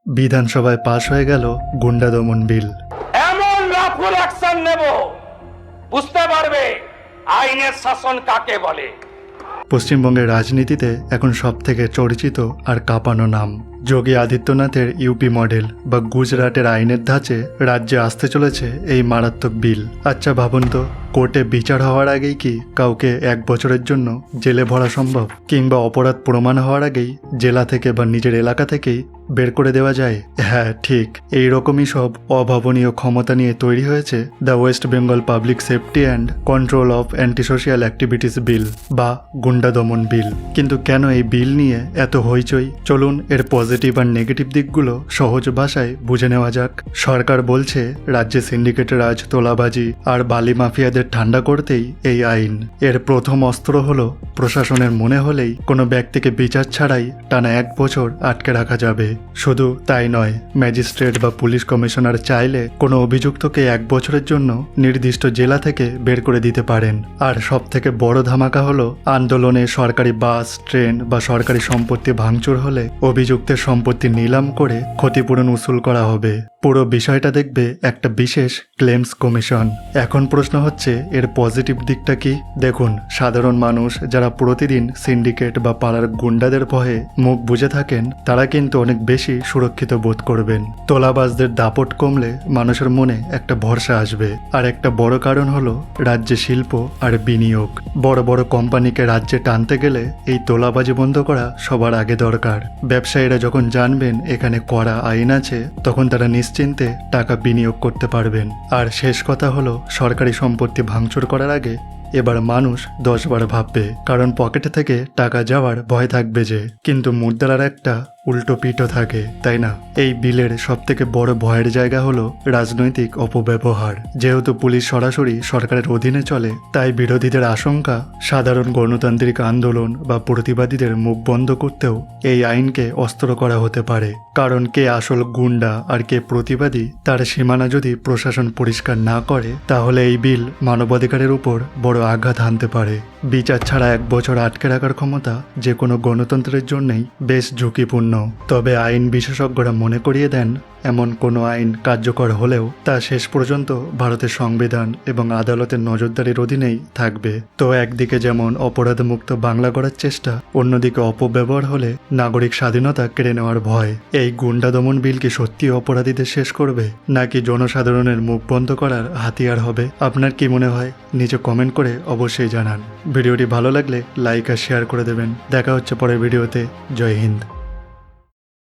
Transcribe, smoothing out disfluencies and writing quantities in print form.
বিধানসভায় পাশ হয়ে গেল গুন্ডা দমন বিল। এমন রাফুল অ্যাকশন নেব বুঝতে পারবে আইনের শাসন কাকে বলে। পশ্চিমবঙ্গের রাজনীতিতে এখন সবথেকে চর্চিত আর কাঁপানো নাম যোগী আদিত্যনাথের ইউপি মডেল বা গুজরাটের আইনের ধাঁচে রাজ্যে আসতে চলেছে এই মারাত্মক বিল। আচ্ছা ভাবুন তো, কোর্টে বিচার হওয়ার আগেই কি কাউকে 1 বছরের জন্য জেলে ভরা সম্ভব? কিংবা অপরাধ প্রমাণ হওয়ার আগেই জেলা থেকে বা নিজের এলাকা থেকেই বের করে দেওয়া যায়? হ্যাঁ ঠিক এই রকমই সব অভাবনীয় ক্ষমতা নিয়ে তৈরি হয়েছে the West Bengal public safety and control of anti social activities bill বা গুন্ডা দমন বিল। কিন্তু কেন এই বিল নিয়ে এত হইচই? চলুন এর পজিটিভ আর নেগেটিভ দিকগুলো সহজ ভাষায় বুঝে নেওয়া যাক। সরকার বলছে রাজ্যে সিন্ডিকেটের রাজ, তোলাবাজি আর বালি মাফিয়াদের ঠান্ডা করতেই এই আইন। এর প্রথম অস্ত্র হলো প্রশাসনের মনে হলেই কোনো ব্যক্তিকে বিচার ছাড়াই টানা 1 বছর আটকে রাখা যাবে। শুধু তাই নয়, ম্যাজিস্ট্রেট বা পুলিশ কমিশনার চাইলে কোনো অভিযুক্তকে 1 বছরের জন্য নির্দিষ্ট জেলা থেকে বের করে দিতে পারেন। আর সব থেকে বড় ধামাকা হলো আন্দোলনে সরকারি বাস, ট্রেন বা সরকারি সম্পত্তি ভাঙচুর হলে অভিযুক্তের সম্পত্তি নিলাম করে ক্ষতিপূরণ উসুল করা হবে। পুরো বিষয়টা দেখবে একটা বিশেষ ক্লেমস কমিশন। এখন প্রশ্ন হচ্ছে এর পজিটিভ দিকটা কি? দেখুন, সাধারণ মানুষ যারা প্রতিদিন সিন্ডিকেট বা পাড়ার গুন্ডাদের ভয়ে মুখ বুজে থাকেন তারা কিন্তু অনেক বেশি সুরক্ষিত বোধ করবেন। তোলাবাজদের দাপট কমলে মানুষের মনে একটা ভরসা আসবে। আর একটা বড় কারণ হলো রাজ্যে শিল্প আর বিনিয়োগ। বড় বড় কোম্পানিকে রাজ্যে টানতে গেলে এই তোলাবাজি বন্ধ করা সবার আগে দরকার। ব্যবসায়ীরা যখন জানবেন এখানে কড়া আইন আছে তখন তারা নিশ্চিন্তে টাকা বিনিয়োগ করতে পারবেন। আর শেষ কথা হলো সরকারি সম্পত্তি ভাঙচুর করার আগে এবার মানুষ 10 বার ভাববে, কারণ পকেটে থেকে টাকা যাওয়ার ভয় থাকবে যে। কিন্তু মুদ্রার একটা উল্টো পিঠও থাকে, তাই না? এই বিলের সবথেকে বড় ভয়ের জায়গা হলো রাজনৈতিক অপব্যবহার। যেহেতু পুলিশ সরাসরি সরকারের অধীনে চলে, তাই বিরোধীদের আশঙ্কা সাধারণ গণতান্ত্রিক আন্দোলন বা প্রতিবাদীদের মুখ বন্ধ করতেও এই আইনকে অস্ত্র করা হতে পারে। কারণ কে আসল গুন্ডা আর কে প্রতিবাদী তার সীমানা যদি প্রশাসন পরিষ্কার না করে তাহলে এই বিল মানবাধিকারের উপর বড় আঘাত হানতে পারে। বিচার ছাড়া 1 বছর আটকে রাখার ক্ষমতা যে কোনো গণতন্ত্রের জন্যই বেশ ঝুঁকিপূর্ণ। তবে আইন বিশেষজ্ঞরা মনে করিয়ে দেন এমন কোনো আইন কার্যকর হলেও তা শেষ পর্যন্ত ভারতের সংবিধান এবং আদালতের নজরদারির অধীনেই থাকবে। তো একদিকে যেমন অপরাধমুক্ত বাংলা করার চেষ্টা, অন্যদিকে অপব্যবহার হলে নাগরিক স্বাধীনতা কেড়ে নেওয়ার ভয়। এই গুন্ডা দমন বিল কি সত্যি অপরাধীদের শেষ করবে নাকি জনসাধারণের মুখ বন্ধ করার হাতিয়ার হবে? আপনার কি মনে হয় নিচে কমেন্ট করে অবশ্যই জানান। ভিডিওটি ভালো লাগলে লাইক আর শেয়ার করে দেবেন। দেখা হচ্ছে পরের ভিডিওতে। জয় হিন্দ।